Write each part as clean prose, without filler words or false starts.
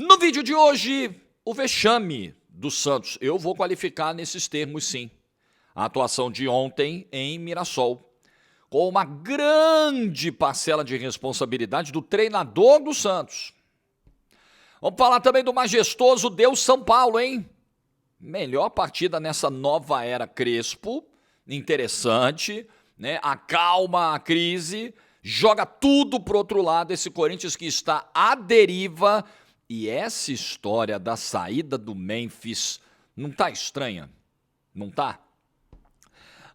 No vídeo de hoje, o vexame do Santos. Eu vou qualificar nesses termos, sim. A atuação de ontem em Mirassol, com uma grande parcela de responsabilidade do treinador do Santos. Vamos falar também do majestoso Deus São Paulo, hein? Melhor partida nessa nova era Crespo, interessante, né? Acalma a crise, joga tudo pro outro lado, esse Corinthians que está à deriva. E essa história da saída do Memphis não tá estranha? Não tá?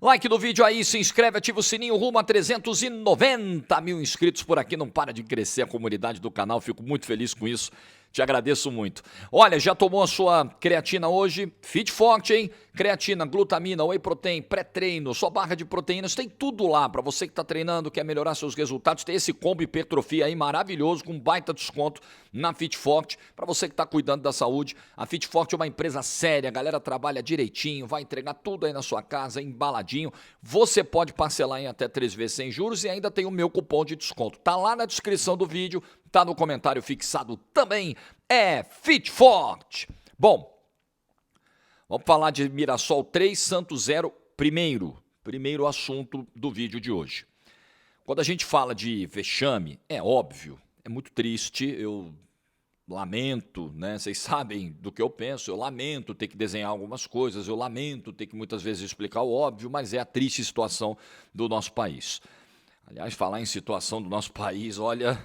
Like no vídeo aí, se inscreve, ativa o sininho, rumo a 390 mil inscritos por aqui. Não para de crescer a comunidade do canal, fico muito feliz com isso. Te agradeço muito. Olha, já tomou a sua creatina hoje? Fit Forte, hein? Creatina, glutamina, whey protein, pré-treino, sua barra de proteínas, tem tudo lá para você que está treinando, quer melhorar seus resultados. Tem esse combo hipertrofia aí maravilhoso, com baita desconto na Fit Forte. Para você que está cuidando da saúde, a Fit Forte é uma empresa séria, a galera trabalha direitinho, vai entregar tudo aí na sua casa, embaladinho. Você pode parcelar em até 3 vezes sem juros e ainda tem o meu cupom de desconto. Tá lá na descrição do vídeo, tá no comentário fixado também. É Fit Forte. Bom, vamos falar de Mirassol 3, Santos 0 primeiro assunto do vídeo de hoje. Quando a gente fala de vexame, é óbvio, é muito triste, eu lamento, né? Vocês sabem do que eu penso, eu lamento ter que desenhar algumas coisas, eu lamento ter que muitas vezes explicar o óbvio, mas é a triste situação do nosso país. Aliás, falar em situação do nosso país, olha,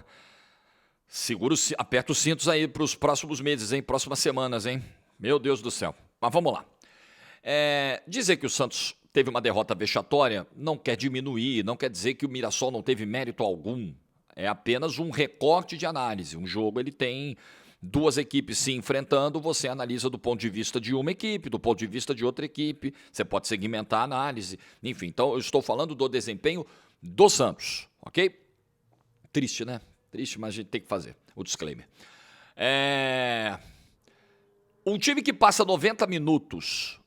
aperta os cintos aí para os próximos meses, hein? Próximas semanas, hein? Meu Deus do céu. Mas vamos lá. Dizer que o Santos teve uma derrota vexatória não quer diminuir, não quer dizer que o Mirassol não teve mérito algum. É apenas um recorte de análise. Um jogo, ele tem duas equipes se enfrentando, você analisa do ponto de vista de uma equipe, do ponto de vista de outra equipe, você pode segmentar a análise. Enfim, então eu estou falando do desempenho do Santos, ok? Triste, né? Triste, mas a gente tem que fazer o disclaimer. Um time que passa 90 minutos,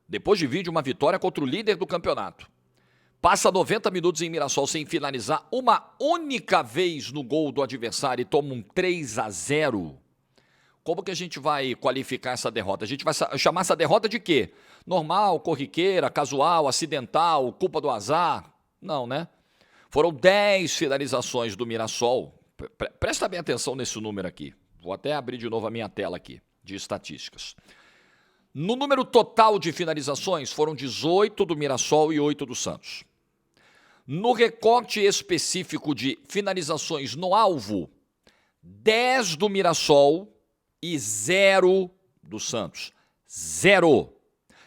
depois de vir de uma vitória contra o líder do campeonato, passa 90 minutos em Mirassol sem finalizar uma única vez no gol do adversário e toma um 3-0. Como que a gente vai qualificar essa derrota? A gente vai chamar essa derrota de quê? Normal, corriqueira, casual, acidental, culpa do azar? Não, né? Foram 10 finalizações do Mirassol. Presta bem atenção nesse número aqui. Vou até abrir de novo a minha tela aqui, de estatísticas. No número total de finalizações, foram 18 do Mirassol e 8 do Santos. No recorte específico de finalizações no alvo, 10 do Mirassol e 0 do Santos. 0.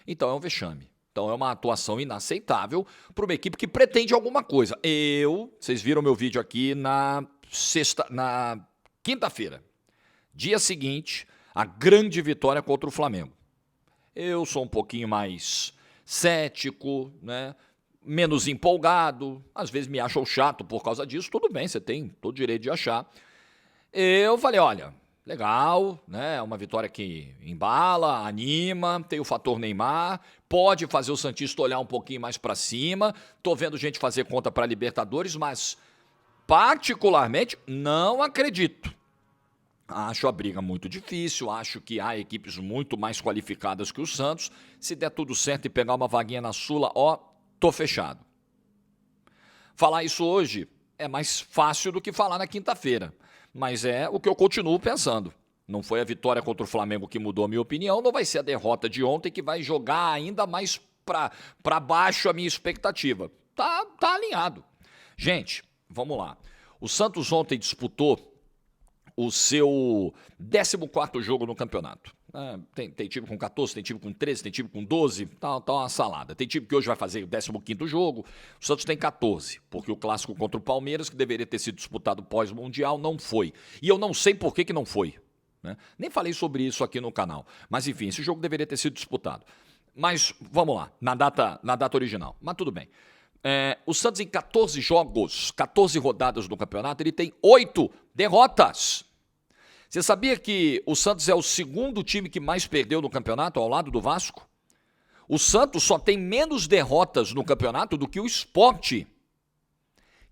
Então é um vexame. Então é uma atuação inaceitável para uma equipe que pretende alguma coisa. Vocês viram meu vídeo aqui na quinta-feira. Dia seguinte, a grande vitória contra o Flamengo. Eu sou um pouquinho mais cético, né? Menos empolgado, às vezes me acham chato por causa disso, tudo bem, você tem todo o direito de achar. Eu falei, olha, legal, né? É uma vitória que embala, anima, tem o fator Neymar, pode fazer o santista olhar um pouquinho mais para cima. Tô vendo gente fazer conta para Libertadores, mas particularmente não acredito. Acho a briga muito difícil, acho que há equipes muito mais qualificadas que o Santos. Se der tudo certo e pegar uma vaguinha na Sula, tô fechado. Falar isso hoje é mais fácil do que falar na quinta-feira, mas é o que eu continuo pensando. Não foi a vitória contra o Flamengo que mudou a minha opinião, não vai ser a derrota de ontem que vai jogar ainda mais para baixo a minha expectativa. Tá alinhado. Gente, vamos lá. O Santos ontem disputou o seu 14º jogo no campeonato. Tem time com 14, tem time com 13, tem time com 12, tá uma salada. Tem time que hoje vai fazer o 15º jogo, o Santos tem 14, porque o clássico contra o Palmeiras, que deveria ter sido disputado pós-mundial, não foi. E eu não sei por que não foi, né? Nem falei sobre isso aqui no canal, mas enfim, esse jogo deveria ter sido disputado. Mas vamos lá, na data original, mas tudo bem. O Santos em 14 jogos, 14 rodadas no campeonato, ele tem 8 derrotas. Você sabia que o Santos é o segundo time que mais perdeu no campeonato, ao lado do Vasco? O Santos só tem menos derrotas no campeonato do que o Sport,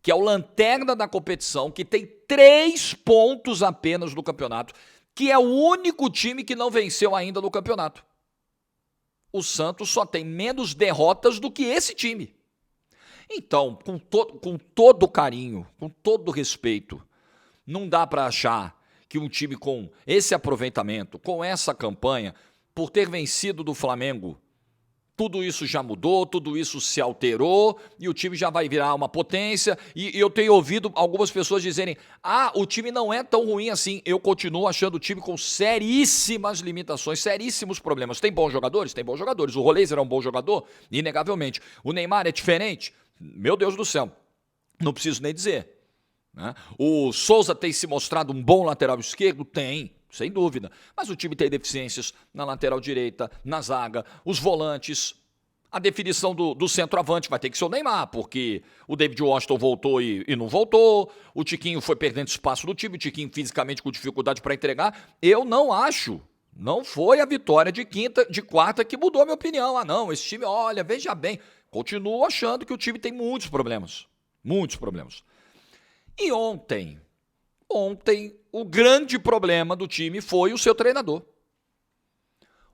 que é o lanterna da competição, que tem 3 pontos apenas no campeonato, que é o único time que não venceu ainda no campeonato. O Santos só tem menos derrotas do que esse time. Então, com todo carinho, com todo respeito, não dá para achar que um time com esse aproveitamento, com essa campanha, por ter vencido do Flamengo, tudo isso já mudou, tudo isso se alterou e o time já vai virar uma potência. E eu tenho ouvido algumas pessoas dizerem: o time não é tão ruim assim. Eu continuo achando o time com seríssimas limitações, seríssimos problemas. Tem bons jogadores? Tem bons jogadores. O Roleiser é um bom jogador? Inegavelmente. O Neymar é diferente? Meu Deus do céu, não preciso nem dizer, né? O Souza tem se mostrado um bom lateral esquerdo? Tem. Sem dúvida, mas o time tem deficiências na lateral direita, na zaga, os volantes, a definição do centroavante vai ter que ser o Neymar, porque o David Washington voltou e não voltou, o Tiquinho foi perdendo espaço no time, o Tiquinho fisicamente com dificuldade para entregar. Eu não acho, não foi a vitória de quarta que mudou a minha opinião. Não, esse time, olha, veja bem, continuo achando que o time tem muitos problemas, muitos problemas. E ontem, o grande problema do time foi o seu treinador.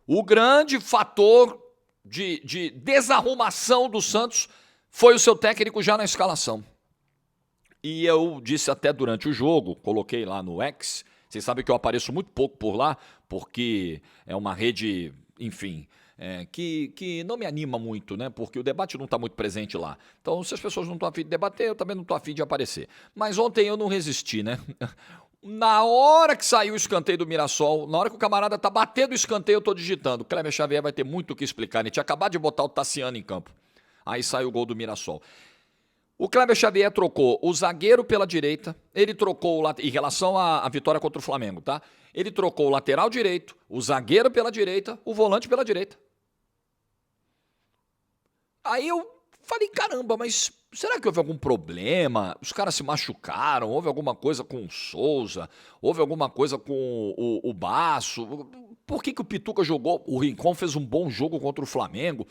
O grande fator de desarrumação do Santos foi o seu técnico já na escalação. E eu disse até durante o jogo, coloquei lá no X, vocês sabem que eu apareço muito pouco por lá, porque é uma rede, enfim, que não me anima muito, né? Porque o debate não está muito presente lá. Então, se as pessoas não estão a fim de debater, eu também não estou a fim de aparecer. Mas ontem eu não resisti, né? Na hora que saiu o escanteio do Mirassol, na hora que o camarada tá batendo o escanteio, eu tô digitando. Kleber Xavier vai ter muito o que explicar. Ele tinha acabado de botar o Tassiano em campo. Aí saiu o gol do Mirassol. O Kleber Xavier trocou o zagueiro pela direita, ele trocou, em relação à vitória contra o Flamengo, tá? Ele trocou o lateral direito, o zagueiro pela direita, o volante pela direita. Aí eu falei, caramba, mas será que houve algum problema? Os caras se machucaram? Houve alguma coisa com o Souza? Houve alguma coisa com o Baço? Por que o Pituca jogou? O Rincon fez um bom jogo contra o Flamengo.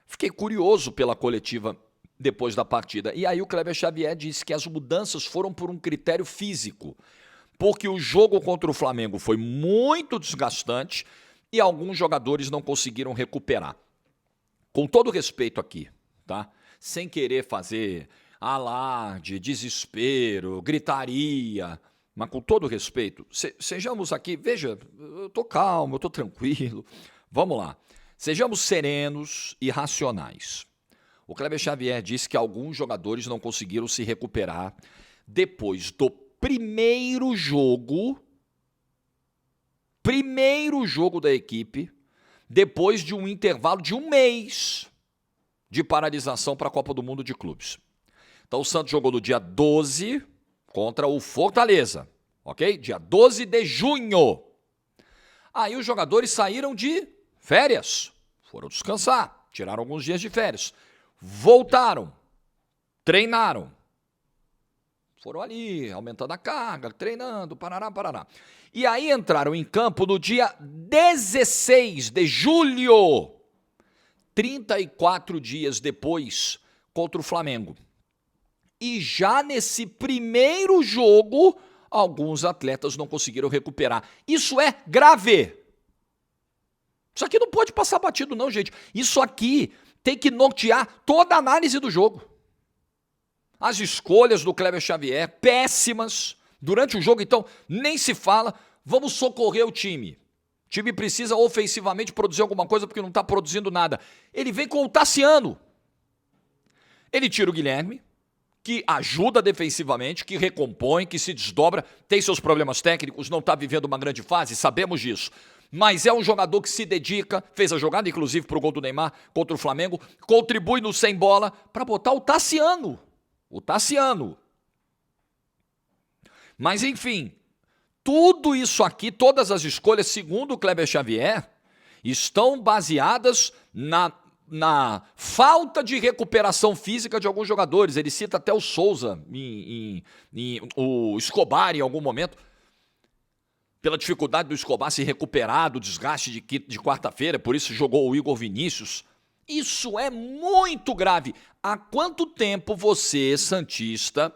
Fiquei curioso pela coletiva depois da partida. E aí o Kleber Xavier disse que as mudanças foram por um critério físico, porque o jogo contra o Flamengo foi muito desgastante e alguns jogadores não conseguiram recuperar. Com todo respeito aqui, tá? Sem querer fazer alarde, desespero, gritaria, mas com todo respeito, sejamos aqui, veja, eu tô calmo, eu tô tranquilo, vamos lá. Sejamos serenos e racionais. O Kleber Xavier disse que alguns jogadores não conseguiram se recuperar depois do primeiro jogo da equipe, depois de um intervalo de 1 mês de paralisação para a Copa do Mundo de Clubes. Então o Santos jogou no dia 12 contra o Fortaleza, ok? Dia 12 de junho. Aí os jogadores saíram de férias, foram descansar, tiraram alguns dias de férias, voltaram, treinaram, foram ali aumentando a carga, treinando, parará. E aí entraram em campo no dia 16 de julho, 34 dias depois, contra o Flamengo. E já nesse primeiro jogo, alguns atletas não conseguiram recuperar. Isso é grave. Isso aqui não pode passar batido não, gente. Isso aqui tem que nortear toda a análise do jogo. As escolhas do Kleber Xavier, péssimas. Durante o jogo, então, nem se fala. Vamos socorrer o time. O time precisa ofensivamente produzir alguma coisa porque não está produzindo nada. Ele vem com o Tassiano. Ele tira o Guilherme, que ajuda defensivamente, que recompõe, que se desdobra, tem seus problemas técnicos, não está vivendo uma grande fase, sabemos disso. Mas é um jogador que se dedica, fez a jogada inclusive para o gol do Neymar contra o Flamengo, contribui no sem bola para botar o Tassiano. O Tassiano. Mas enfim, tudo isso aqui, todas as escolhas, segundo o Kleber Xavier, estão baseadas na falta de recuperação física de alguns jogadores. Ele cita até o Souza, o Escobar em algum momento, pela dificuldade do Escobar se recuperar do desgaste de quarta-feira, por isso jogou o Igor Vinícius. Isso é muito grave. Há quanto tempo você, santista,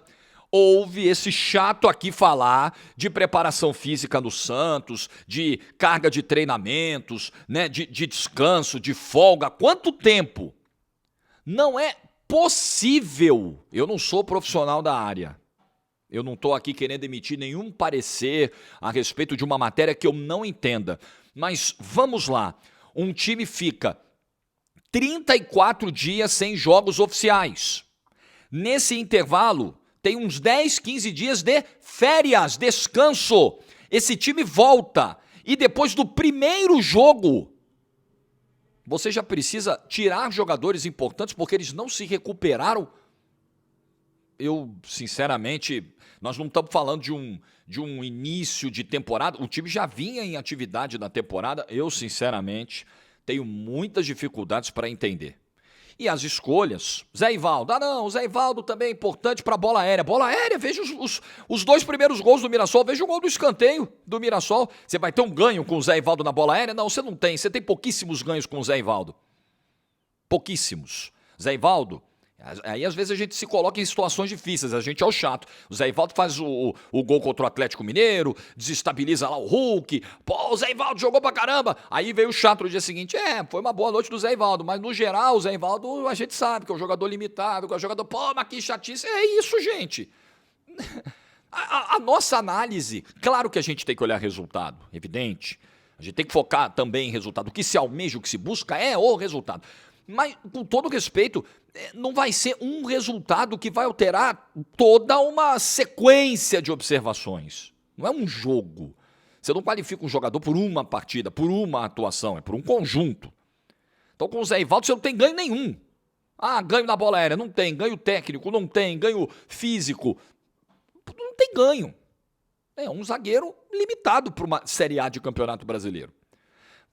ouve esse chato aqui falar de preparação física no Santos, de carga de treinamentos, né, de descanso, de folga. Quanto tempo? Não é possível. Eu não sou profissional da área. Eu não estou aqui querendo emitir nenhum parecer a respeito de uma matéria que eu não entenda. Mas vamos lá. Um time fica 34 dias sem jogos oficiais. Nesse intervalo, tem uns 10, 15 dias de férias, descanso. Esse time volta. E depois do primeiro jogo, você já precisa tirar jogadores importantes porque eles não se recuperaram. Eu, sinceramente, nós não estamos falando de um início de temporada. O time já vinha em atividade na temporada. Eu, sinceramente, tenho muitas dificuldades para entender. E as escolhas, Zé Ivaldo. O Zé Ivaldo também é importante para a bola aérea. Bola aérea, veja os 2 primeiros gols do Mirassol. Veja o gol do escanteio do Mirassol. Você vai ter um ganho com o Zé Ivaldo na bola aérea? Não, você não tem. Você tem pouquíssimos ganhos com o Zé Ivaldo. Pouquíssimos. Zé Ivaldo, aí às vezes a gente se coloca em situações difíceis, a gente é o chato. O Zé Ivaldo faz o gol contra o Atlético Mineiro, desestabiliza lá o Hulk. Pô, o Zé Ivaldo jogou pra caramba. Aí veio o chato no dia seguinte. Foi uma boa noite do Zé Ivaldo, mas no geral o Zé Ivaldo a gente sabe que é um jogador limitado, que é um jogador, pô, mas que chatice. É isso, gente. A nossa análise, claro que a gente tem que olhar resultado, evidente. A gente tem que focar também em resultado. O que se almeja, o que se busca é o resultado. Mas, com todo respeito, não vai ser um resultado que vai alterar toda uma sequência de observações. Não é um jogo. Você não qualifica um jogador por uma partida, por uma atuação, é por um conjunto. Então, com o Zé Ivaldo, você não tem ganho nenhum. Ganho na bola aérea, não tem. Ganho técnico, não tem. Ganho físico, não tem ganho. É um zagueiro limitado para uma Série A de Campeonato Brasileiro.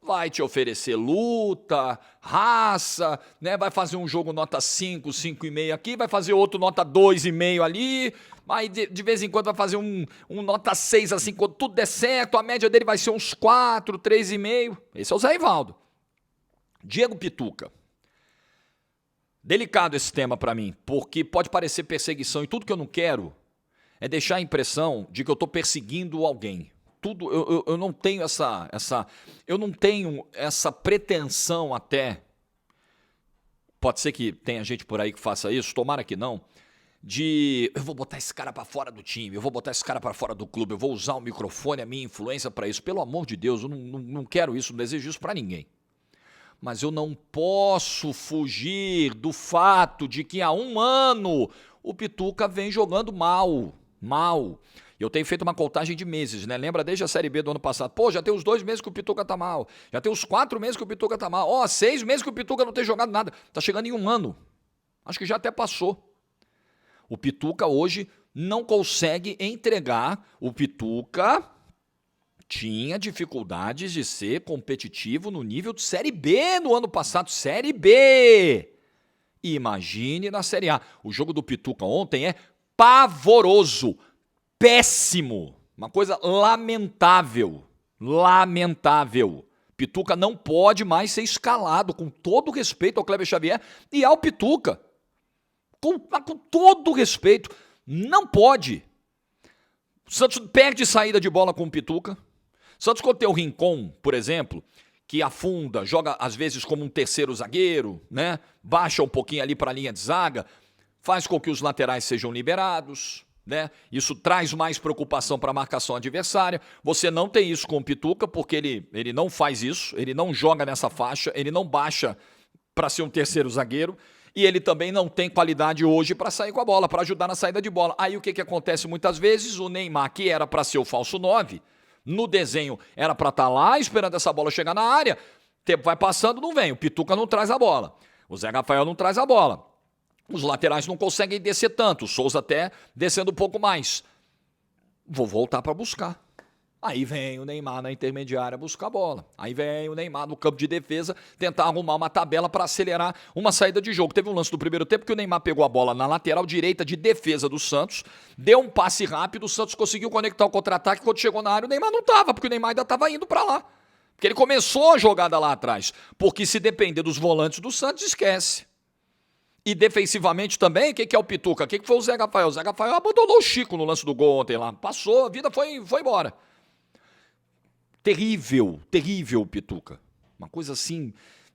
Vai te oferecer luta, raça, né? Vai fazer um jogo nota 5, 5,5 aqui, vai fazer outro nota 2,5 ali, aí de vez em quando vai fazer um nota 6 assim, quando tudo der certo, a média dele vai ser uns 4, 3,5. Esse é o Zé Ivaldo. Diego Pituca. Delicado esse tema para mim, porque pode parecer perseguição e tudo que eu não quero é deixar a impressão de que eu estou perseguindo alguém. Eu não tenho eu não tenho essa pretensão até, pode ser que tenha gente por aí que faça isso, tomara que não, eu vou botar esse cara para fora do time, eu vou botar esse cara para fora do clube, eu vou usar o microfone, a minha influência para isso. Pelo amor de Deus, eu não quero isso, não desejo isso para ninguém. Mas eu não posso fugir do fato de que há um ano o Pituca vem jogando mal. Eu tenho feito uma contagem de meses, né? Lembra desde a Série B do ano passado? Pô, já tem uns 2 meses que o Pituca tá mal. Já tem uns 4 meses que o Pituca tá mal. 6 meses que o Pituca não tem jogado nada. Tá chegando em um ano. Acho que já até passou. O Pituca hoje não consegue entregar. O Pituca tinha dificuldades de ser competitivo no nível de Série B no ano passado. Série B! Imagine na Série A. O jogo do Pituca ontem é pavoroso. Péssimo, uma coisa lamentável. Pituca não pode mais ser escalado, com todo respeito ao Kleber Xavier e ao Pituca. Com todo respeito, não pode. O Santos perde saída de bola com o Pituca. O Santos, quando tem o Rincon, por exemplo, que afunda, joga às vezes como um terceiro zagueiro, né? Baixa um pouquinho ali para a linha de zaga, faz com que os laterais sejam liberados. Né? Isso traz mais preocupação para a marcação adversária. Você não tem isso com o Pituca, porque ele não faz isso, ele não joga nessa faixa, ele não baixa para ser um terceiro zagueiro e ele também não tem qualidade hoje para sair com a bola, para ajudar na saída de bola. Aí o que acontece muitas vezes? O Neymar, que era para ser o falso 9, no desenho era para estar lá esperando essa bola chegar na área, tempo vai passando, não vem, o Pituca não traz a bola, o Zé Rafael não traz a bola. Os laterais não conseguem descer tanto, o Souza até descendo um pouco mais. Vou voltar para buscar. Aí vem o Neymar na intermediária buscar a bola. Aí vem o Neymar no campo de defesa tentar arrumar uma tabela para acelerar uma saída de jogo. Teve um lance do primeiro tempo que o Neymar pegou a bola na lateral direita de defesa do Santos, deu um passe rápido, o Santos conseguiu conectar o contra-ataque. Quando chegou na área, o Neymar não estava, porque o Neymar ainda estava indo para lá. Porque ele começou a jogada lá atrás. Porque se depender dos volantes do Santos, esquece. E defensivamente também, o que é o Pituca? O que foi o Zé Rafael? O Zé Rafael abandonou o Chico no lance do gol ontem lá. Passou, a vida foi embora. Terrível, terrível o Pituca. Uma coisa assim,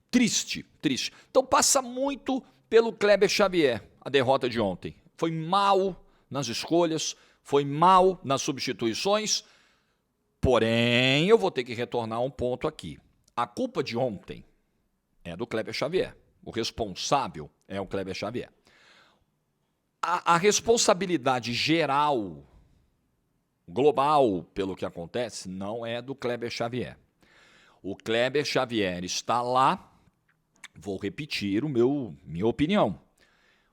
triste, triste. Então passa muito pelo Kleber Xavier, a derrota de ontem. Foi mal nas escolhas, foi mal nas substituições, porém eu vou ter que retornar a um ponto aqui. A culpa de ontem é do Kleber Xavier. O responsável é o Kleber Xavier. A responsabilidade geral, global, pelo que acontece, não é do Kleber Xavier. O Kleber Xavier está lá, vou repetir minha opinião.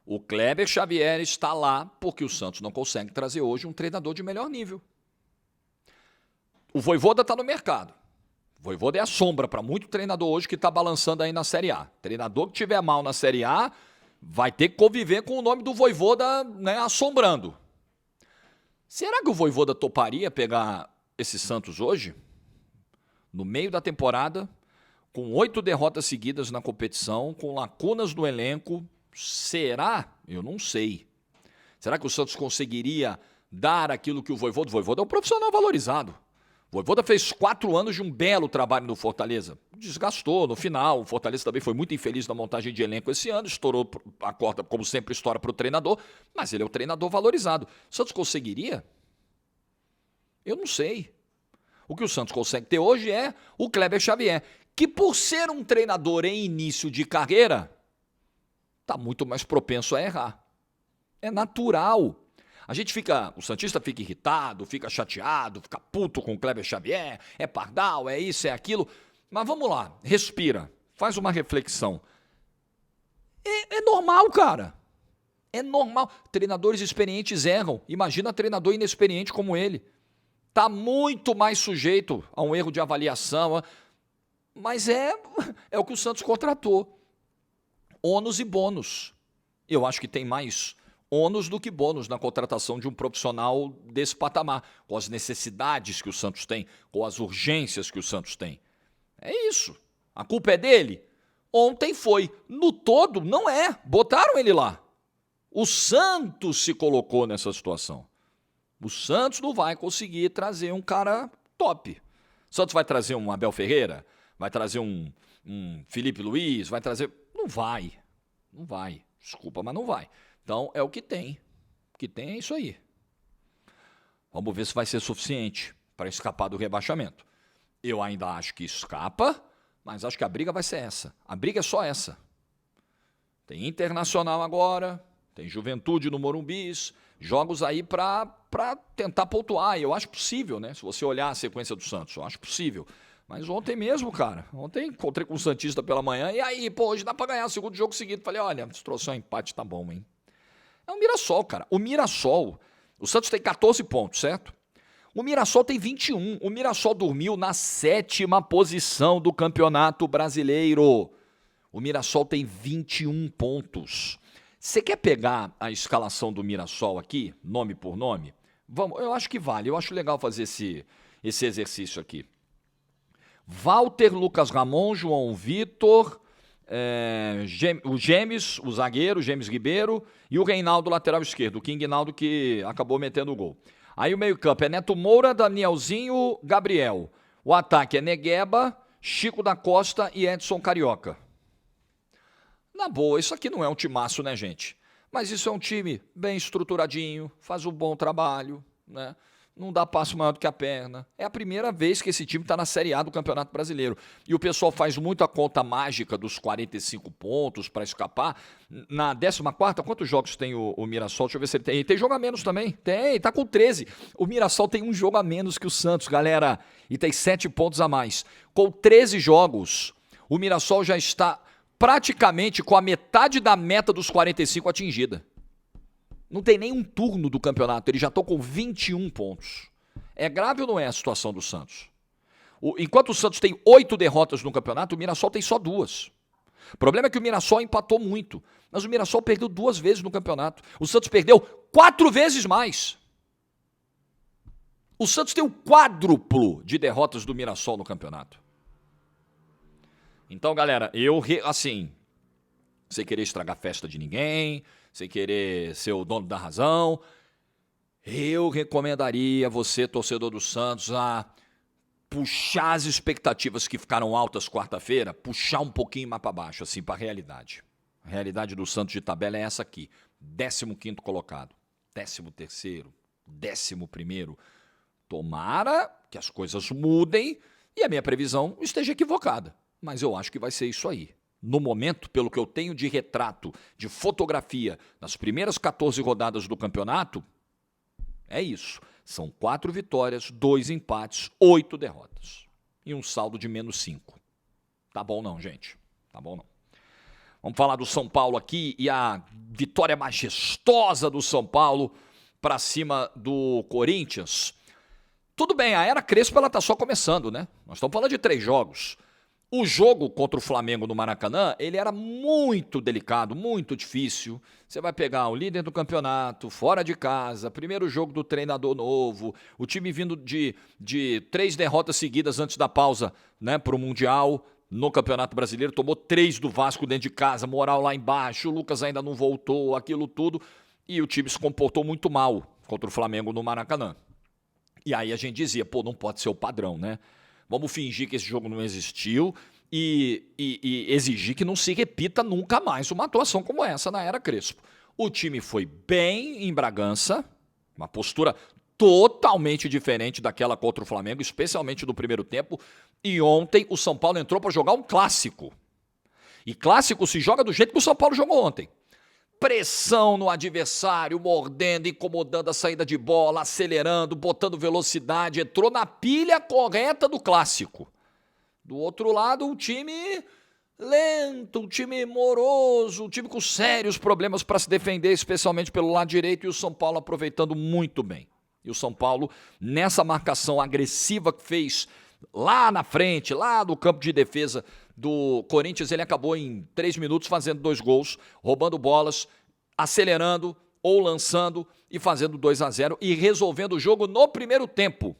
O Kleber Xavier está lá porque o Santos não consegue trazer hoje um treinador de melhor nível. O Vojvoda está no mercado. O Vojvoda é a sombra para muito treinador hoje que está balançando aí na Série A. Treinador que tiver mal na Série A vai ter que conviver com o nome do Vojvoda, né, assombrando. Será que o Vojvoda toparia pegar esse Santos hoje? No meio da temporada, com 8 derrotas seguidas na competição, com lacunas no elenco, será? Eu não sei. Será que o Santos conseguiria dar aquilo que o Vojvoda é um profissional valorizado. O Vojvoda fez 4 anos de um belo trabalho no Fortaleza. Desgastou no final. O Fortaleza também foi muito infeliz na montagem de elenco esse ano. Estourou a corda, como sempre, estoura para o treinador. Mas ele é um treinador valorizado. O Santos conseguiria? Eu não sei. O que o Santos consegue ter hoje é o Kleber Xavier, que por ser um treinador em início de carreira, está muito mais propenso a errar. É natural. O santista fica irritado, fica chateado, fica puto com o Kleber Xavier, é pardal, é isso, é aquilo. Mas vamos lá, respira, faz uma reflexão. É normal, cara. É normal. Treinadores experientes erram. Imagina treinador inexperiente como ele. Está muito mais sujeito a um erro de avaliação. Mas é o que o Santos contratou. Ônus e bônus. Eu acho que tem mais ônus do que bônus na contratação de um profissional desse patamar, com as necessidades que o Santos tem, com as urgências que o Santos tem. É isso. A culpa é dele? Ontem foi. No todo, não é. Botaram ele lá. O Santos se colocou nessa situação. O Santos não vai conseguir trazer um cara top. O Santos vai trazer um Abel Ferreira? Vai trazer um Felipe Luiz? Vai trazer... Não vai. Não vai. Desculpa, mas não vai. Então, é o que tem. O que tem é isso aí. Vamos ver se vai ser suficiente para escapar do rebaixamento. Eu ainda acho que escapa, mas acho que a briga vai ser essa. A briga é só essa. Tem Internacional agora, tem Juventude no Morumbis, jogos aí para tentar pontuar. Eu acho possível, né? Se você olhar a sequência do Santos, eu acho possível. Mas ontem mesmo, cara, ontem encontrei com o Santista pela manhã, e aí, pô, hoje dá para ganhar o segundo jogo seguido. Falei, olha, se trouxer um empate, tá bom, hein? É o Mirassol, cara. O Mirassol, o Santos tem 14 pontos, certo? O Mirassol tem 21. O Mirassol dormiu na 7ª posição do Campeonato Brasileiro. O Mirassol tem 21 pontos. Você quer pegar a escalação do Mirassol aqui, nome por nome? Vamos, eu acho que vale. Eu acho legal fazer esse exercício aqui. Walter, Lucas Ramon, João Vitor, o Gemes, o zagueiro, Gemes Ribeiro, e o Reinaldo, lateral esquerdo, o King Naldo, que acabou metendo o gol. Aí o meio-campo é Neto Moura, Danielzinho, Gabriel. O ataque é Negueba, Chico da Costa e Edson Carioca. Na boa, isso aqui não é um timaço, né, gente? Mas isso é um time bem estruturadinho, faz um bom trabalho, né? Não dá passo maior do que a perna. É a primeira vez que esse time está na Série A do Campeonato Brasileiro. E o pessoal faz muito a conta mágica dos 45 pontos para escapar. Na 14ª, quantos jogos tem o Mirassol? Deixa eu ver se ele tem. Tem jogo a menos também? Tem, tá com 13. O Mirassol tem um jogo a menos que o Santos, galera. E tem 7 pontos a mais. Com 13 jogos, o Mirassol já está praticamente com a metade da meta dos 45 atingida. Não tem nem um turno do campeonato, eles já estão com 21 pontos. É grave ou não é a situação do Santos? Enquanto o Santos tem 8 derrotas no campeonato, o Mirassol tem só 2. O problema é que o Mirassol empatou muito, mas o Mirassol perdeu 2 vezes no campeonato. O Santos perdeu 4 vezes mais. O Santos tem o quádruplo de derrotas do Mirassol no campeonato. Então, galera, sem querer estragar a festa de ninguém, sem querer ser o dono da razão, eu recomendaria você, torcedor do Santos, a puxar as expectativas que ficaram altas quarta-feira, puxar um pouquinho mais para baixo, assim, para a realidade. A realidade do Santos de tabela é essa aqui, 15º colocado, 13º, 11º. Tomara que as coisas mudem e a minha previsão esteja equivocada, mas eu acho que vai ser isso aí. No momento, pelo que eu tenho de retrato, de fotografia, nas primeiras 14 rodadas do campeonato, é isso. São 4 vitórias, 2 empates, 8 derrotas. E um saldo de -5. Tá bom não, gente? Tá bom não. Vamos falar do São Paulo aqui e a vitória majestosa do São Paulo para cima do Corinthians. Tudo bem, a era Crespo ela tá só começando, né? Nós estamos falando de 3 jogos. O jogo contra o Flamengo no Maracanã, ele era muito delicado, muito difícil. Você vai pegar o líder do campeonato, fora de casa, primeiro jogo do treinador novo, o time vindo de 3 derrotas seguidas antes da pausa, né, para o Mundial. No Campeonato Brasileiro, tomou 3 do Vasco dentro de casa, moral lá embaixo, o Lucas ainda não voltou, aquilo tudo. E o time se comportou muito mal contra o Flamengo no Maracanã. E aí a gente dizia, pô, não pode ser o padrão, né? Vamos fingir que esse jogo não existiu e exigir que não se repita nunca mais uma atuação como essa na era Crespo. O time foi bem em Bragança, uma postura totalmente diferente daquela contra o Flamengo, especialmente no primeiro tempo. E ontem o São Paulo entrou para jogar um clássico. E clássico se joga do jeito que o São Paulo jogou ontem. Pressão no adversário, mordendo, incomodando a saída de bola, acelerando, botando velocidade. Entrou na pilha correta do clássico. Do outro lado, um time lento, um time moroso, um time com sérios problemas para se defender, especialmente pelo lado direito, e o São Paulo aproveitando muito bem. E o São Paulo, nessa marcação agressiva que fez lá na frente, lá do campo de defesa do Corinthians, ele acabou em 3 minutos fazendo 2 gols, roubando bolas, acelerando ou lançando e fazendo 2-0 e resolvendo o jogo no primeiro tempo.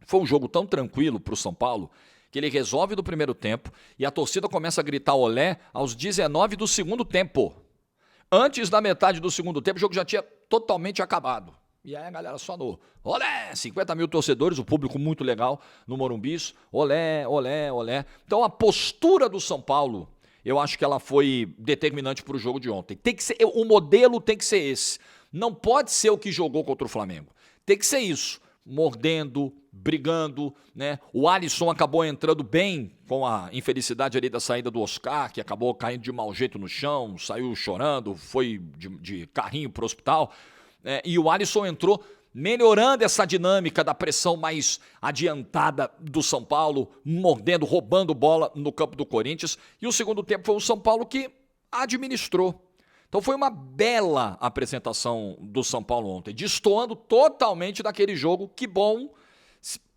Foi um jogo tão tranquilo para o São Paulo que ele resolve no primeiro tempo e a torcida começa a gritar olé aos 19 do segundo tempo. Antes da metade do segundo tempo, o jogo já tinha totalmente acabado. E aí a galera só no olé, 50 mil torcedores, o público muito legal no Morumbis, olé, olé, olé. Então a postura do São Paulo, eu acho que ela foi determinante para o jogo de ontem. Tem que ser, o modelo tem que ser esse. Não pode ser o que jogou contra o Flamengo. Tem que ser isso, mordendo, brigando, né? O Alisson acabou entrando bem com a infelicidade ali da saída do Oscar, que acabou caindo de mau jeito no chão, saiu chorando, foi de carrinho para o hospital. E o Alisson entrou melhorando essa dinâmica da pressão mais adiantada do São Paulo, mordendo, roubando bola no campo do Corinthians. E o segundo tempo foi o São Paulo que administrou. Então foi uma bela apresentação do São Paulo ontem, destoando totalmente daquele jogo. Que bom,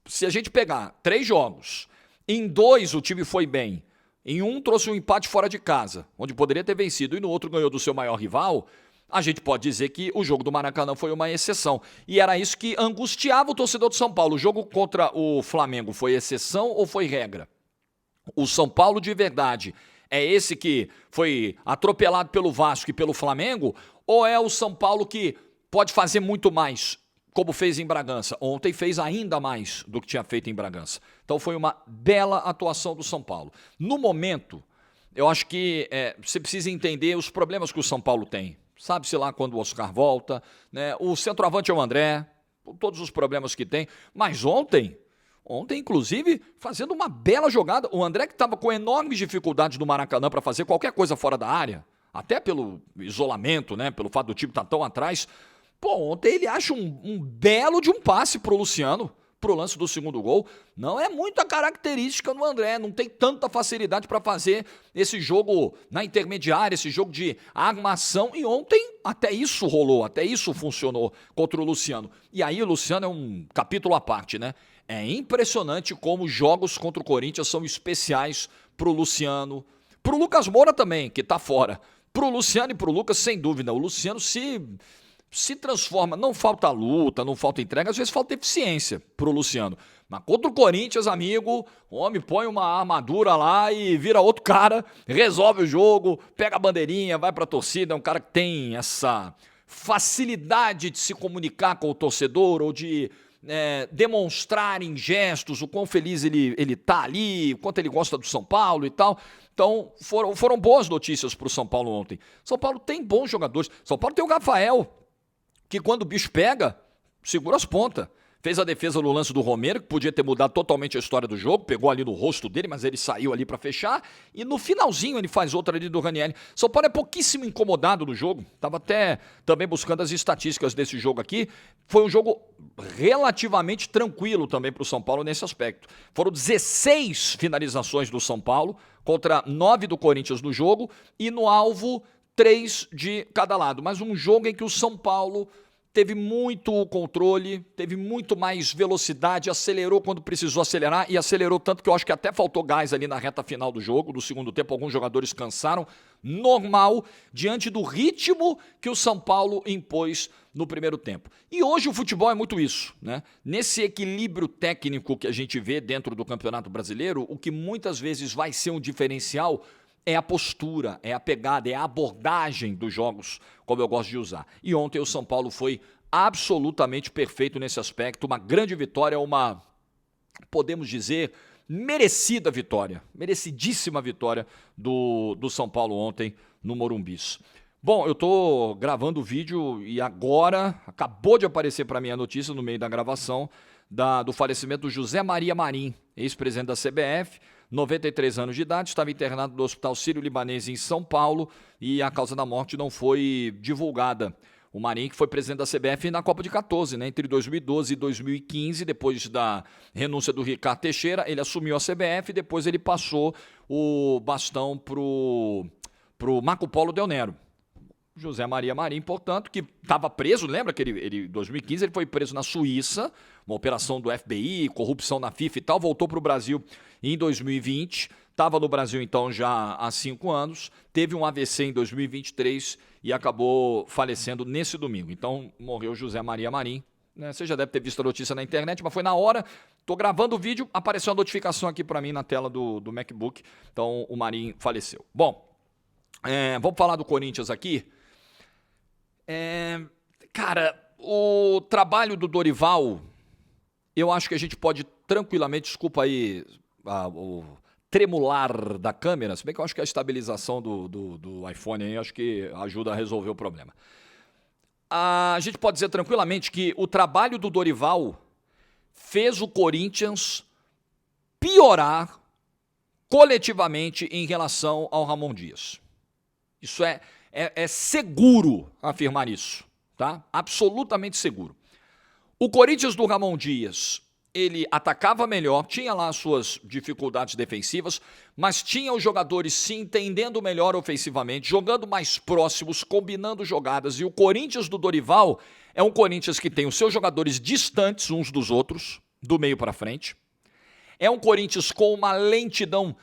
se a gente pegar 3 jogos, em 2 o time foi bem, em um trouxe um empate fora de casa, onde poderia ter vencido, e no outro ganhou do seu maior rival, a gente pode dizer que o jogo do Maracanã foi uma exceção. E era isso que angustiava o torcedor do São Paulo. O jogo contra o Flamengo foi exceção ou foi regra? O São Paulo de verdade é esse que foi atropelado pelo Vasco e pelo Flamengo? Ou é o São Paulo que pode fazer muito mais, como fez em Bragança? Ontem fez ainda mais do que tinha feito em Bragança. Então foi uma bela atuação do São Paulo. No momento, eu acho que você precisa entender os problemas que o São Paulo tem. Sabe-se lá quando o Oscar volta, né? O centroavante é o André, com todos os problemas que tem. Mas ontem, inclusive, fazendo uma bela jogada. O André que estava com enormes dificuldades no Maracanã para fazer qualquer coisa fora da área, até pelo isolamento, né? Pelo fato do time estar tão atrás. Pô, ontem ele acha um belo de um passe pro Luciano, pro lance do segundo gol. Não é muita característica no André, não tem tanta facilidade para fazer esse jogo na intermediária, esse jogo de armação. E ontem até isso rolou, até isso funcionou contra o Luciano. E aí o Luciano é um capítulo à parte, né? É impressionante como jogos contra o Corinthians são especiais pro Luciano, pro Lucas Moura também, que tá fora. Pro Luciano e pro Lucas, sem dúvida. O Luciano, se se transforma, não falta luta, não falta entrega, às vezes falta eficiência pro Luciano. Mas contra o Corinthians, amigo, o homem põe uma armadura lá e vira outro cara, resolve o jogo, pega a bandeirinha, vai pra torcida, é um cara que tem essa facilidade de se comunicar com o torcedor ou de demonstrar em gestos o quão feliz ele tá ali, o quanto ele gosta do São Paulo e tal. Então, foram boas notícias pro São Paulo ontem. São Paulo tem bons jogadores. São Paulo tem o Rafael, que quando o bicho pega, segura as pontas. Fez a defesa no lance do Romero, que podia ter mudado totalmente a história do jogo, pegou ali no rosto dele, mas ele saiu ali para fechar, e no finalzinho ele faz outra ali do Ranieri. São Paulo é pouquíssimo incomodado no jogo, estava até também buscando as estatísticas desse jogo aqui. Foi um jogo relativamente tranquilo também para o São Paulo nesse aspecto. Foram 16 finalizações do São Paulo, contra 9 do Corinthians no jogo, e no alvo 3 de cada lado. Mas um jogo em que o São Paulo teve muito controle, teve muito mais velocidade, acelerou quando precisou acelerar e acelerou tanto que eu acho que até faltou gás ali na reta final do jogo, do segundo tempo, alguns jogadores cansaram, normal, diante do ritmo que o São Paulo impôs no primeiro tempo. E hoje o futebol é muito isso, né? Nesse equilíbrio técnico que a gente vê dentro do Campeonato Brasileiro, o que muitas vezes vai ser um diferencial é a postura, é a pegada, é a abordagem dos jogos, como eu gosto de usar. E ontem o São Paulo foi absolutamente perfeito nesse aspecto, uma grande vitória, uma, podemos dizer, merecida vitória, merecidíssima vitória do São Paulo ontem no Morumbis. Bom, eu tô gravando o vídeo e agora acabou de aparecer para mim a notícia no meio da gravação do falecimento do José Maria Marim, ex-presidente da CBF, 93 anos de idade, estava internado no Hospital Sírio-Libanês em São Paulo e a causa da morte não foi divulgada. O Marim, que foi presidente da CBF na Copa de 14, né, entre 2012 e 2015, depois da renúncia do Ricardo Teixeira, ele assumiu a CBF e depois ele passou o bastão pro Marco Polo Del Nero. José Maria Marim, portanto, que estava preso, lembra que em 2015 ele foi preso na Suíça, uma operação do FBI, corrupção na FIFA e tal, voltou para o Brasil em 2020, estava no Brasil então já há 5 anos, teve um AVC em 2023 e acabou falecendo nesse domingo. Então morreu José Maria Marim, né? Você já deve ter visto a notícia na internet, mas foi na hora, estou gravando o vídeo, apareceu a notificação aqui para mim na tela do MacBook, então o Marim faleceu. Bom, vamos falar do Corinthians aqui. Cara, o trabalho do Dorival, eu acho que a gente pode tranquilamente, desculpa aí o tremular da câmera, se bem que eu acho que a estabilização do iPhone aí, acho que ajuda a resolver o problema. A gente pode dizer tranquilamente que o trabalho do Dorival fez o Corinthians piorar coletivamente em relação ao Ramon Dias. Isso é seguro afirmar isso, tá? Absolutamente seguro. O Corinthians do Ramon Dias, ele atacava melhor, tinha lá as suas dificuldades defensivas, mas tinha os jogadores se entendendo melhor ofensivamente, jogando mais próximos, combinando jogadas. E o Corinthians do Dorival é um Corinthians que tem os seus jogadores distantes uns dos outros, do meio para frente. É um Corinthians com uma lentidão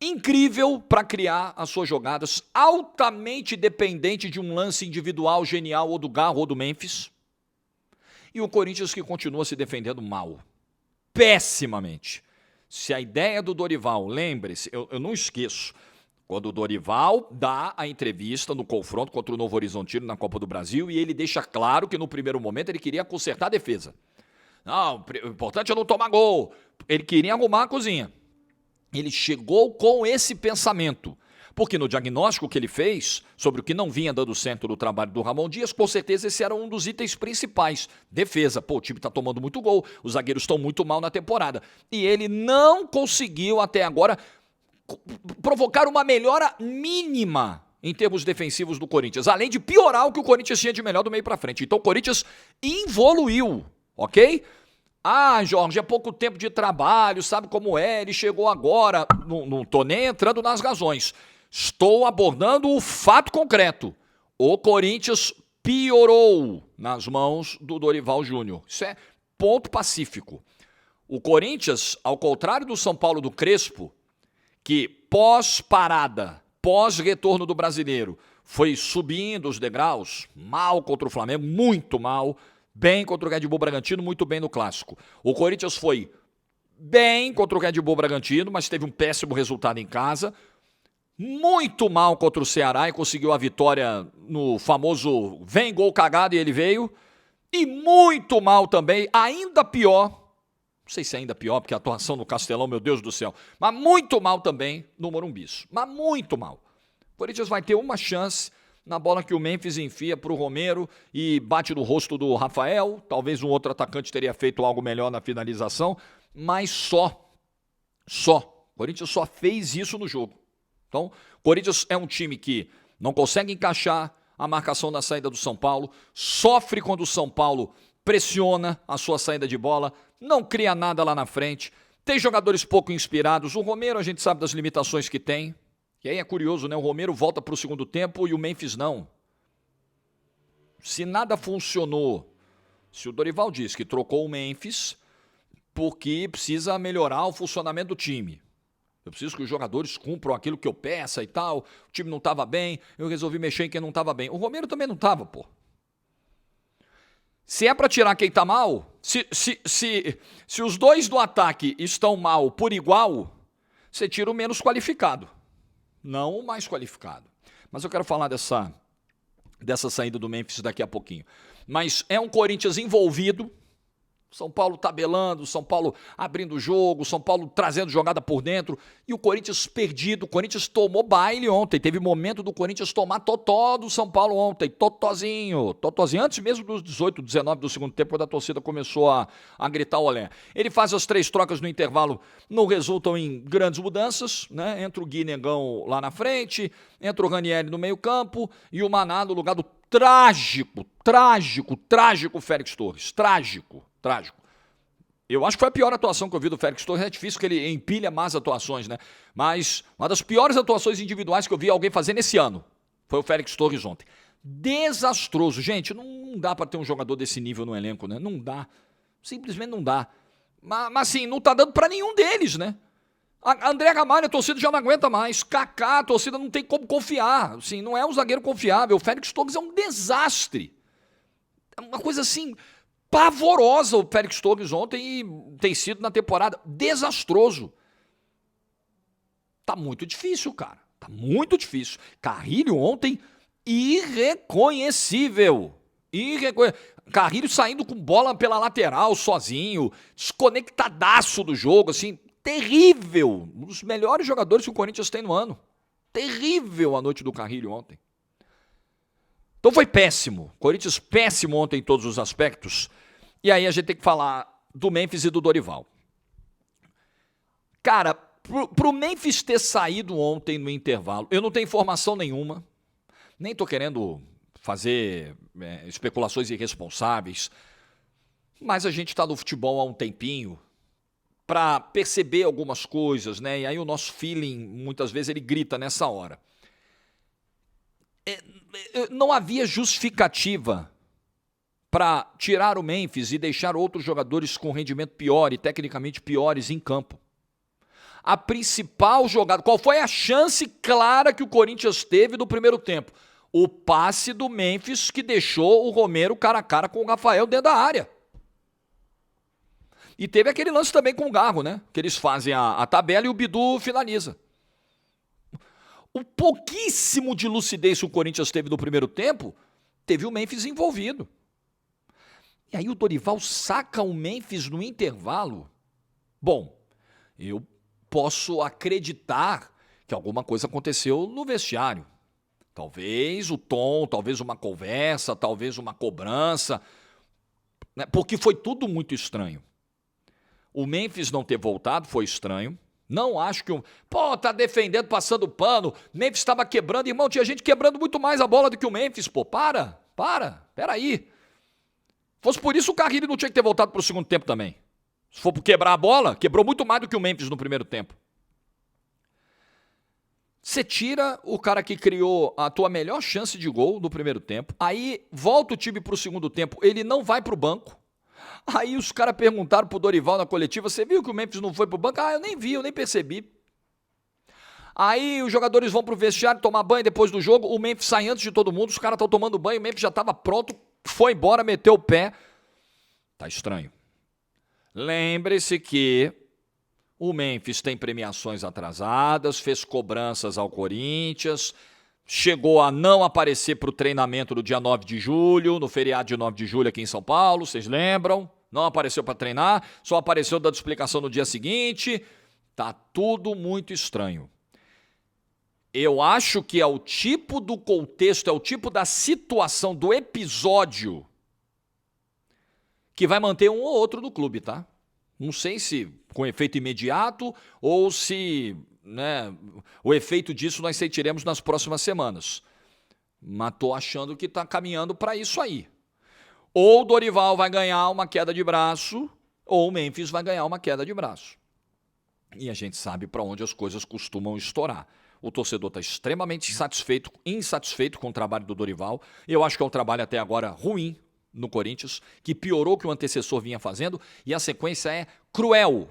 incrível para criar as suas jogadas, altamente dependente de um lance individual genial ou do Garro ou do Memphis. E o Corinthians que continua se defendendo mal, pessimamente. Se a ideia do Dorival, lembre-se, eu não esqueço, quando o Dorival dá a entrevista no confronto contra o Novo Horizontino na Copa do Brasil e ele deixa claro que no primeiro momento ele queria consertar a defesa. Não, o importante é não tomar gol. Ele queria arrumar a cozinha. Ele chegou com esse pensamento, porque no diagnóstico que ele fez sobre o que não vinha dando certo no trabalho do Ramon Dias, com certeza esse era um dos itens principais. Defesa. Pô, o time está tomando muito gol, os zagueiros estão muito mal na temporada. E ele não conseguiu até agora provocar uma melhora mínima em termos defensivos do Corinthians, além de piorar o que o Corinthians tinha de melhor do meio para frente. Então o Corinthians evoluiu, ok? Ah, Jorge, é pouco tempo de trabalho, sabe como é, ele chegou agora. Não estou nem entrando nas razões. Estou abordando o fato concreto. O Corinthians piorou nas mãos do Dorival Júnior. Isso é ponto pacífico. O Corinthians, ao contrário do São Paulo do Crespo, que pós-parada, pós-retorno do Brasileiro, foi subindo os degraus, mal contra o Flamengo, muito mal, bem contra o Red Bull Bragantino, muito bem no Clássico. O Corinthians foi bem contra o Red Bull Bragantino, mas teve um péssimo resultado em casa, muito mal contra o Ceará e conseguiu a vitória no famoso vem gol cagado e ele veio, e muito mal também, ainda pior, não sei se é ainda pior, porque a atuação no Castelão, meu Deus do céu, mas muito mal também no Morumbi, mas muito mal. O Corinthians vai ter uma chance na bola que o Memphis enfia para o Romero e bate no rosto do Rafael. Talvez um outro atacante teria feito algo melhor na finalização, mas só. O Corinthians só fez isso no jogo. Então, o Corinthians é um time que não consegue encaixar a marcação na saída do São Paulo, sofre quando o São Paulo pressiona a sua saída de bola, não cria nada lá na frente, tem jogadores pouco inspirados. O Romero, a gente sabe das limitações que tem. E aí é curioso, né? O Romero volta para o segundo tempo e o Memphis não. Se nada funcionou, se o Dorival diz que trocou o Memphis porque precisa melhorar o funcionamento do time. Eu preciso que os jogadores cumpram aquilo que eu peço e tal. O time não estava bem, eu resolvi mexer em quem não estava bem. O Romero também não estava, pô. Se é para tirar quem está mal, se os dois do ataque estão mal por igual, você tira o menos qualificado. Não o mais qualificado. Mas eu quero falar dessa saída do Memphis daqui a pouquinho. Mas é um Corinthians envolvido, São Paulo tabelando, São Paulo abrindo o jogo, São Paulo trazendo jogada por dentro, e o Corinthians perdido. O Corinthians tomou baile ontem, teve momento do Corinthians tomar totó do São Paulo ontem, totozinho, antes mesmo dos 18, 19 do segundo tempo, quando a torcida começou a gritar olé. Ele faz as 3 trocas no intervalo, não resultam em grandes mudanças, né? Entra o Gui Negão lá na frente, entra o Ranieri no meio campo, e o Maná no lugar do trágico Félix Torres, trágico. Eu acho que foi a pior atuação que eu vi do Félix Torres. É difícil que ele empilha más atuações, né? Mas uma das piores atuações individuais que eu vi alguém fazer nesse ano foi o Félix Torres ontem. Desastroso. Gente, não dá para ter um jogador desse nível no elenco, né? Não dá. Simplesmente não dá. Mas assim, não tá dando para nenhum deles, né? A André Ramalho, a torcida já não aguenta mais. Kaká, a torcida não tem como confiar. Assim, não é um zagueiro confiável. O Félix Torres é um desastre. É uma coisa assim pavorosa o Félix Torres ontem e tem sido na temporada desastroso. Tá muito difícil, cara. Tá muito difícil. Carrilho ontem irreconhecível. Carrilho saindo com bola pela lateral sozinho, desconectadaço do jogo, assim, terrível. Um dos melhores jogadores que o Corinthians tem no ano. Terrível a noite do Carrilho ontem. Então foi péssimo. Corinthians péssimo ontem em todos os aspectos. E aí a gente tem que falar do Memphis e do Dorival. Cara, pro Memphis ter saído ontem no intervalo, eu não tenho informação nenhuma, nem tô querendo fazer especulações irresponsáveis, mas a gente tá no futebol há um tempinho para perceber algumas coisas, né? E aí o nosso feeling, muitas vezes, ele grita nessa hora. Não havia justificativa para tirar o Memphis e deixar outros jogadores com rendimento pior e tecnicamente piores em campo. A principal jogada, qual foi a chance clara que o Corinthians teve no primeiro tempo? O passe do Memphis que deixou o Romero cara a cara com o Rafael dentro da área. E teve aquele lance também com o Garro, né? Que eles fazem a tabela e o Bidu finaliza. O pouquíssimo de lucidez que o Corinthians teve no primeiro tempo, teve o Memphis envolvido. E aí o Dorival saca o Memphis no intervalo. Bom, eu posso acreditar que alguma coisa aconteceu no vestiário. Talvez o tom, talvez uma conversa, talvez uma cobrança, né? Porque foi tudo muito estranho. O Memphis não ter voltado foi estranho. Não acho que tá defendendo, passando pano. Memphis estava quebrando. Irmão, tinha gente quebrando muito mais a bola do que o Memphis, pô. Peraí. Fosse por isso o Carrilho não tinha que ter voltado para o segundo tempo também. Se for por quebrar a bola, quebrou muito mais do que o Memphis no primeiro tempo. Você tira o cara que criou a tua melhor chance de gol no primeiro tempo, aí volta o time para o segundo tempo, ele não vai para o banco. Aí os caras perguntaram pro Dorival na coletiva, você viu que o Memphis não foi pro banco? Eu nem vi, eu nem percebi. Aí os jogadores vão pro vestiário tomar banho depois do jogo, o Memphis sai antes de todo mundo, os caras estão tomando banho, o Memphis já estava pronto, foi embora, meteu o pé. Tá estranho. Lembre-se que o Memphis tem premiações atrasadas, fez cobranças ao Corinthians, chegou a não aparecer para o treinamento do dia 9 de julho, no feriado de 9 de julho aqui em São Paulo, vocês lembram? Não apareceu para treinar, só apareceu dando explicação no dia seguinte. Tá tudo muito estranho. Eu acho que é o tipo do contexto, é o tipo da situação, do episódio que vai manter um ou outro do clube, tá? Não sei se com efeito imediato ou se, né, o efeito disso nós sentiremos nas próximas semanas. Mas tô achando que tá caminhando para isso aí. Ou o Dorival vai ganhar uma queda de braço, ou o Memphis vai ganhar uma queda de braço. E a gente sabe para onde as coisas costumam estourar. O torcedor está extremamente insatisfeito com o trabalho do Dorival. Eu acho que é um trabalho até agora ruim no Corinthians, que piorou o que o antecessor vinha fazendo, e a sequência é cruel.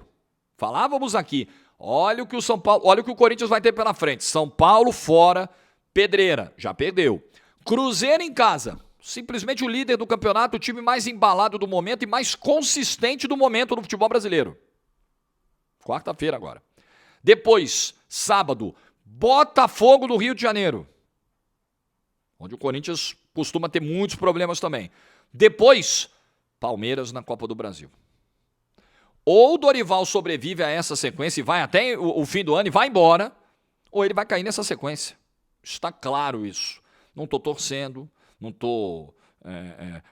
Falávamos aqui, olha o que o Corinthians vai ter pela frente. São Paulo fora, pedreira, já perdeu. Cruzeiro em casa, simplesmente o líder do campeonato, o time mais embalado do momento e mais consistente do momento no futebol brasileiro. Quarta-feira agora. Depois, sábado, Botafogo do Rio de Janeiro, onde o Corinthians costuma ter muitos problemas também. Depois, Palmeiras na Copa do Brasil. Ou o Dorival sobrevive a essa sequência e vai até o fim do ano e vai embora, ou ele vai cair nessa sequência. Está claro isso. Não estou torcendo, não estou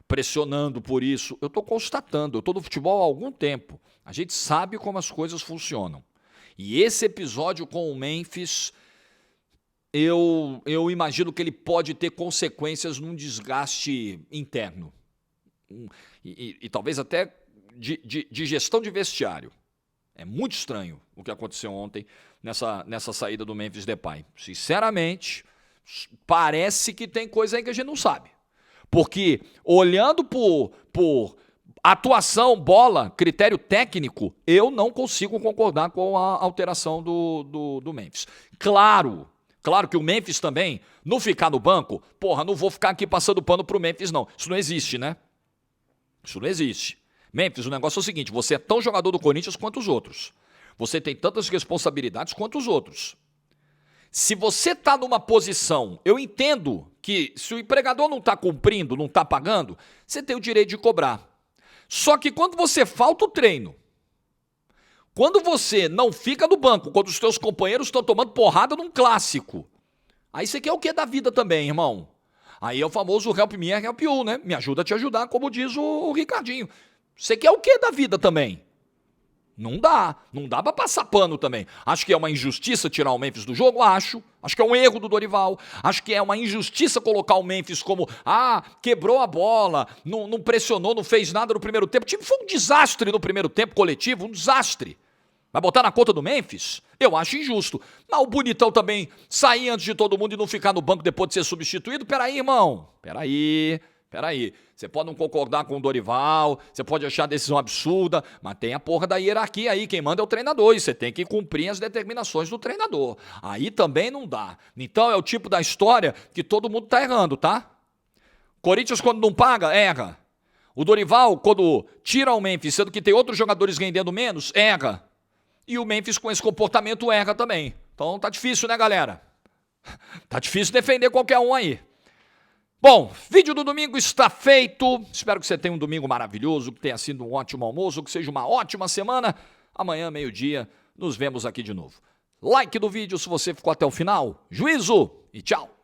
pressionando por isso. Eu estou constatando, eu estou no futebol há algum tempo. A gente sabe como as coisas funcionam. E esse episódio com o Memphis, eu imagino que ele pode ter consequências num desgaste interno. E talvez até de gestão de vestiário. É muito estranho o que aconteceu ontem nessa saída do Memphis Depay. Sinceramente, parece que tem coisa aí que a gente não sabe. Porque olhando por atuação, bola, critério técnico, eu não consigo concordar com a alteração do Memphis. Claro que o Memphis também, não ficar no banco, não vou ficar aqui passando pano pro Memphis não. Isso não existe, né? Isso não existe. Memphis, o negócio é o seguinte, você é tão jogador do Corinthians quanto os outros. Você tem tantas responsabilidades quanto os outros. Se você está numa posição, eu entendo que se o empregador não está cumprindo, não está pagando, você tem o direito de cobrar. Só que quando você falta o treino, quando você não fica no banco, quando os teus companheiros estão tomando porrada num clássico, aí você quer o que da vida também, irmão? Aí é o famoso help me, help you, né? Me ajuda a te ajudar, como diz o Ricardinho. Você quer o que da vida também? Não dá pra passar pano também. Acho que é uma injustiça tirar o Memphis do jogo? Acho que é um erro do Dorival. Acho que é uma injustiça colocar o Memphis como, quebrou a bola, não pressionou, não fez nada no primeiro tempo. O time foi um desastre no primeiro tempo coletivo, um desastre. Vai botar na conta do Memphis? Eu acho injusto. Mas o bonitão também sair antes de todo mundo e não ficar no banco depois de ser substituído? Peraí, irmão. Peraí. Você pode não concordar com o Dorival, você pode achar a decisão absurda, mas tem a porra da hierarquia aí. Quem manda é o treinador e você tem que cumprir as determinações do treinador. Aí também não dá. Então é o tipo da história que todo mundo tá errando, tá? Corinthians, quando não paga, erra. O Dorival, quando tira o Memphis, sendo que tem outros jogadores rendendo menos, erra. E o Memphis, com esse comportamento, erra também. Então tá difícil, né, galera? Tá difícil defender qualquer um aí. Bom, vídeo do domingo está feito. Espero que você tenha um domingo maravilhoso, que tenha sido um ótimo almoço, que seja uma ótima semana. Amanhã, meio-dia, nos vemos aqui de novo. Like do vídeo se você ficou até o final. Juízo e tchau!